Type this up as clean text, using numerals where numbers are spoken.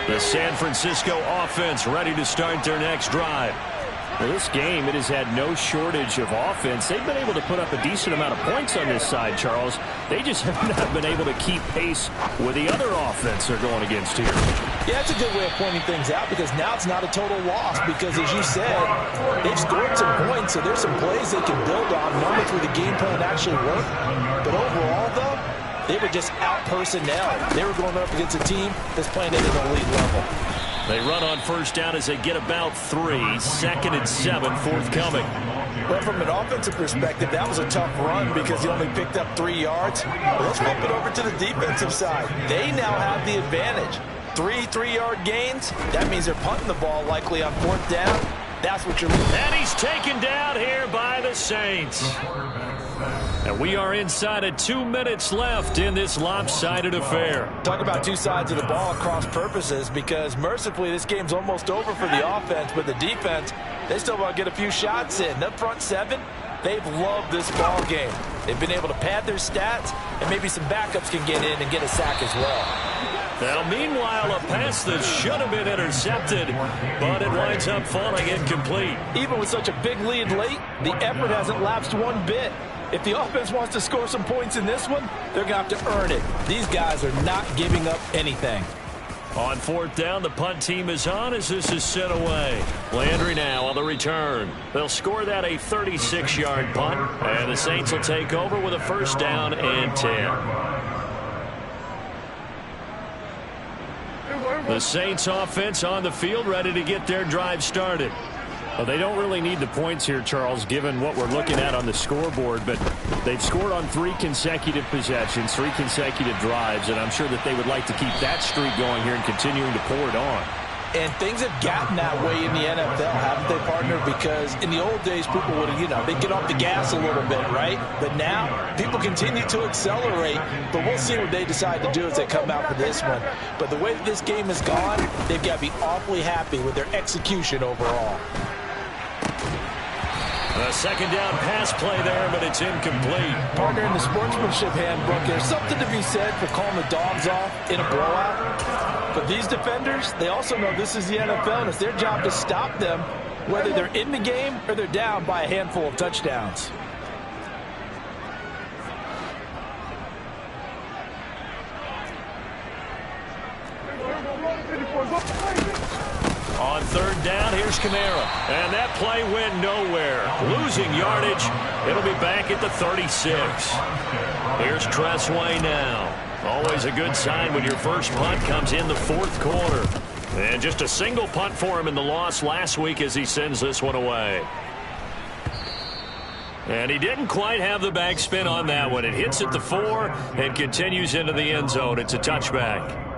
The San Francisco offense ready to start their next drive. Well, this game, it has had no shortage of offense. They've been able to put up a decent amount of points on this side, Charles. They just have not been able to keep pace with the other offense they're going against here. Yeah, that's a good way of pointing things out because now it's not a total loss because, as you said, they've scored some points, so there's some plays they can build on, moments where the game plan actually worked. But overall, though, they were just out-personnel. They were going up against a team that's playing at an elite level. They run on first down as they get about 3. 2nd and 7 forthcoming. Well, from an offensive perspective, that was a tough run because he only picked up 3 yards. But let's flip it over to the defensive side. They now have the advantage. 3 3-yard gains. That means they're punting the ball likely on 4th down. That's what you're looking at. And he's taken down here by the Saints. And we are inside of 2 minutes left in this lopsided affair. Talk about two sides of the ball at cross purposes because mercifully this game's almost over for the offense, but the defense, they still want to get a few shots in. The front 7, they've loved this ball game. They've been able to pad their stats, and maybe some backups can get in and get a sack as well. Now, meanwhile, a pass that should have been intercepted, but it winds up falling incomplete. Even with such a big lead late, the effort hasn't lapsed one bit. If the offense wants to score some points in this one, they're going to have to earn it. These guys are not giving up anything. On 4th down, the punt team is on as this is sent away. Landry now on the return. They'll score that a 36-yard punt, and the Saints will take over with a 1st down and 10. The Saints offense on the field ready to get their drive started. Well, they don't really need the points here, Charles, given what we're looking at on the scoreboard, but they've scored on 3 consecutive possessions, 3 consecutive drives, and I'm sure that they would like to keep that streak going here and continuing to pour it on. And things have gotten that way in the NFL, haven't they, partner? Because in the old days, people would, they'd get off the gas a little bit, right? But now, people continue to accelerate, but we'll see what they decide to do as they come out for this one. But the way that this game has gone, they've got to be awfully happy with their execution overall. A 2nd down pass play there, but it's incomplete. Partner, in the sportsmanship handbook, there's something to be said for calling the dogs off in a blowout. But these defenders, they also know this is the NFL, and it's their job to stop them, whether they're in the game or they're down by a handful of touchdowns. On 3rd down, here's Kamara. And that play went nowhere. Losing yardage. It'll be back at the 36. Here's Tressway now. Always a good sign when your first punt comes in the 4th quarter. And just a single punt for him in the loss last week as he sends this one away. And he didn't quite have the backspin on that one. It hits at the 4 and continues into the end zone. It's a touchback.